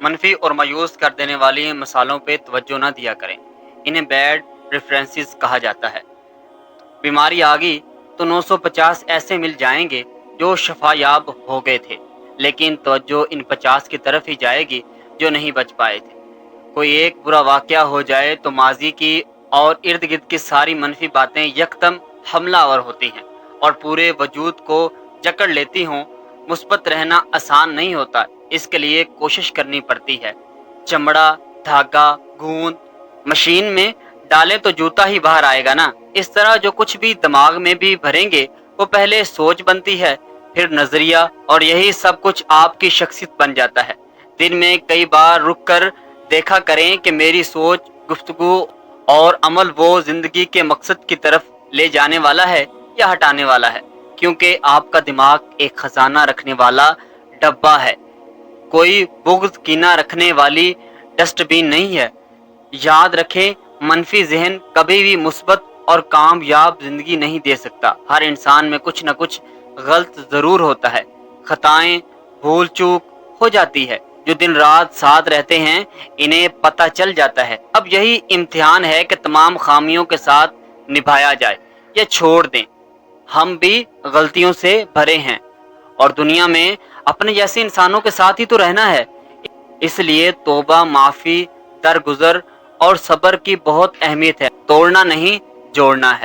منفی اور مایوس کر دینے والی مثالوں پہ توجہ نہ دیا کریں، انہیں بیڈ ریفرنسز کہا جاتا ہے۔ بیماری آ گئی تو 950 ایسے مل جائیں گے جو شفا یاب ہو گئے تھے، لیکن توجہ ان 50 کی طرف ہی جائے گی جو نہیں بچ پائے تھے۔ کوئی ایک برا واقعہ ہو جائے تو ماضی کی اور ارد گرد کی ساری منفی باتیں یکدم حملہ آور ہوتی ہیں اور پورے وجود کو جکڑ لیتی ہوں۔ مثبت رہنا آسان نہیں ہوتا، اس کے لیے کوشش کرنی پڑتی ہے۔ چمڑا، دھاگا، گوند مشین میں ڈالیں تو جوتا ہی باہر آئے گا نا۔ اس طرح جو کچھ بھی دماغ میں بھی بھریں گے وہ پہلے سوچ بنتی ہے، پھر نظریہ، اور یہی سب کچھ آپ کی شخصیت بن جاتا ہے۔ دن میں کئی بار رک کر دیکھا کریں کہ میری سوچ، گفتگو اور عمل وہ زندگی کے مقصد کی طرف لے جانے والا ہے یا ہٹانے والا ہے، کیونکہ آپ کا دماغ ایک خزانہ رکھنے والا ڈبہ ہے، کوئی بغض کینہ رکھنے والی ڈسٹ بین نہیں ہے۔ یاد رکھیں، منفی ذہن کبھی بھی مثبت اور کامیاب زندگی نہیں دے سکتا۔ ہر انسان میں کچھ نہ کچھ غلط ضرور ہوتا ہے، خطائیں، بھول چوک ہو جاتی ہے۔ جو دن رات ساتھ رہتے ہیں انہیں پتہ چل جاتا ہے۔ اب یہی امتحان ہے کہ تمام خامیوں کے ساتھ نبھایا جائے یا چھوڑ دیں۔ ہم بھی غلطیوں سے بھرے ہیں اور دنیا میں اپنے جیسے انسانوں کے ساتھ ہی تو رہنا ہے۔ اس لیے توبہ، معافی، درگزر اور صبر کی بہت اہمیت ہے۔ توڑنا نہیں، جوڑنا ہے۔